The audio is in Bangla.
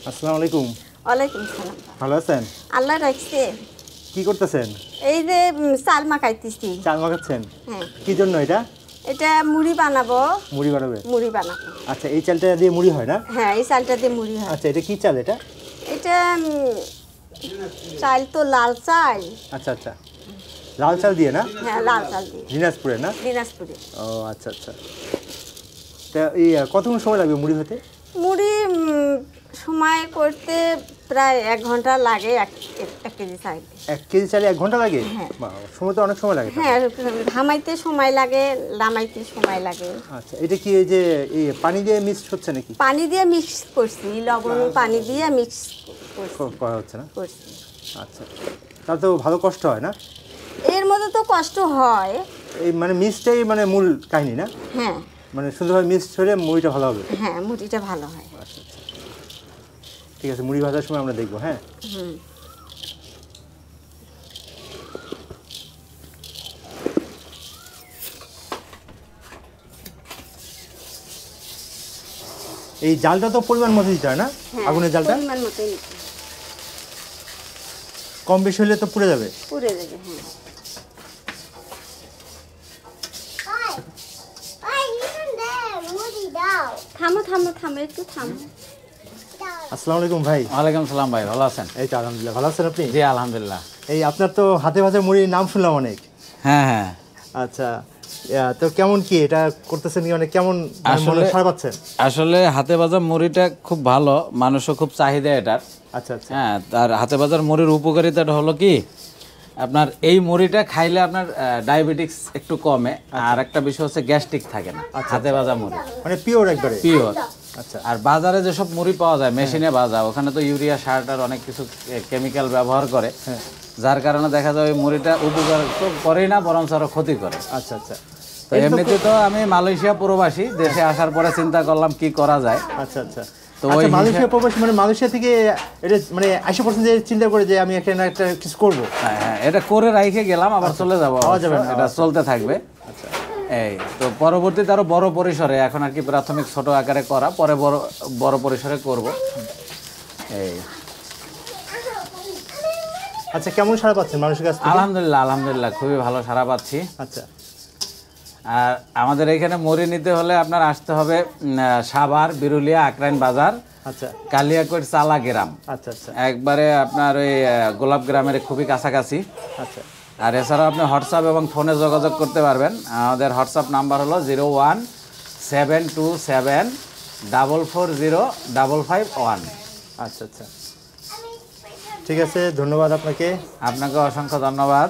আসসালামু আলাইকুম। ওয়ালাইকুম সালাম। ভালো আছেন? আল্লাহ রাখছে। কি করতেছেন? এই যে চাল মাখাইতেছি। চাল মাখাচ্ছেন? হ্যাঁ। কি জন্য এটা? এটা মুড়ি বানাবো। মুড়ি বানাবে? মুড়ি বানাবো। আচ্ছা, এই চালটা দিয়ে মুড়ি হয় না? হ্যাঁ, এই চালটা দিয়ে মুড়ি হয়। আচ্ছা, এটা কি চাল এটা? এটা চাল তো লাল চাল। আচ্ছা আচ্ছা, লাল চাল দিয়ে না? হ্যাঁ, লাল চাল দিয়ে। দিনাজপুরে না? দিনাজপুরে। ও আচ্ছা আচ্ছা। তা এই কতক্ষণ সময় লাগবে মুড়ি হতে? মুড়ি সময় করতে প্রায় 1 ঘন্টা লাগে। 1 কেজি চাল। 1 কেজি চালে 1 ঘন্টা লাগে? হ্যাঁ। বাহ, সময় তো অনেক সময় লাগে। হ্যাঁ, ঘামাইতে সময় লাগে, লামাইতে সময় লাগে। আচ্ছা, এটা কি এই যে এই পানি দিয়ে মিক্সড হচ্ছে নাকি? পানি দিয়ে মিক্স করছি, লবণ পানি দিয়ে মিক্স করা হচ্ছে না? করছি। আচ্ছা, তাহলে তো ভালো কষ্ট হয় না? এর মধ্যে তো কষ্ট হয়। এই মানে মিক্সটাই মানে মূল কাহিনী না? হ্যাঁ মানে শুধুভাবে মিক্সড হলে মুড়িটা ভালো হবে। হ্যাঁ, মুড়িটা ভালো হয়। আচ্ছা আচ্ছা, ঠিক আছে, মুড়ি ভাজার সময় আমরা দেখবো। হ্যাঁ, হুম। এই জালটা তো পরিমাণ মতো দিতে হয় না? হ্যাঁ, আগুনের জালটা পরিমাণ মতো নিতে হবে। কম বেশি হলে তো পুড়ে যাবে। পুড়ে যাবে। হ্যাঁ। থামো থামো থামো, একটু থামো। আসসালামু আলাইকুম ভাই। ওয়ালাইকুম সালাম ভাই, ভালো আছেন? এই তো আলহামদুলিল্লাহ, ভালো আছেন আপনি? জি আলহামদুলিল্লাহ। এই আপনার তো হাতে ভাজা মুড়ির নাম শুনলাম অনেক। হ্যাঁ হ্যাঁ, আচ্ছা, তো কেমন কি এটা করতেছেন কি, মানে কেমন মনে আসলে- সাড়া পাচ্ছেন? আসলে হাতে ভাজা মুড়িটা খুব ভালো, মানুষও খুব চাহিদা এটার। আচ্ছা আচ্ছা। হ্যাঁ, তার হাতে ভাজার মুড়ির উপকারিতাটা হলো কি, আপনার এই মুড়িটা খাইলে আপনার ডায়াবেটিক্স একটু কমে, আর একটা বিষয় হচ্ছে গ্যাস্ট্রিক থাকে না হাতে ভাজা মুড়ি, মানে পিওর একবারে? পিওর। আচ্ছা। আর বাজারে যেসব মুড়ি পাওয়া যায় মেশিনে ভাজা, ওখানে তো ইউরিয়া সার টার অনেক কিছু কেমিক্যাল ব্যবহার করে, যার কারণে দেখা যায় ওই মুড়িটা উপকার তো করেই না, বরং আরো ক্ষতি করে। আচ্ছা আচ্ছা। তো এমনিতে তো আমি মালয়েশিয়া প্রবাসী, দেশে আসার পরে চিন্তা করলাম কি করা যায়। আচ্ছা আচ্ছা। তো আচ্ছা, ওই মালয়েশিয়া প্রবাসী মানে মালয়েশিয়া থেকে এটা মানে 80% যে চিন্তা করে যে আমি এখানে একটা কিছু করবো। হ্যাঁ হ্যাঁ, এটা করে রাইখে গেলাম, আবার চলে যাবো, পাওয়া যাবে না, এটা চলতে থাকবে। আচ্ছা এই তো পরবর্তীতে আরো বড় পরিসরে, এখন আর কি প্রাথমিক ছোট আকারে করা, পরে বড় বড় পরিসরে করব। এই আচ্ছা, কেমন সাড়া পাচ্ছেন মানুষের কাছ থেকে? আলহামদুলিল্লাহ আলহামদুলিল্লাহ, খুবই ভালো সাড়া পাচ্ছি। আচ্ছা আর আমাদের এখানে মুড়ি নিতে হলে আপনার আসতে হবে সাভার, বিরুলিয়া, আক্রাইন বাজার, আচ্ছা কালিয়াকৈর চালা গ্রাম, আচ্ছা আচ্ছা একবারে আপনার ওই গোলাপ গ্রামের খুবই কাছাকাছি। আচ্ছা। আর এছাড়াও আপনি হোয়াটসঅ্যাপ এবং ফোনে যোগাযোগ করতে পারবেন। আমাদের হোয়াটসঅ্যাপ নাম্বার হলো 01727440551। আচ্ছা আচ্ছা, ঠিক আছে, ধন্যবাদ আপনাকে। আপনাকে অসংখ্য ধন্যবাদ।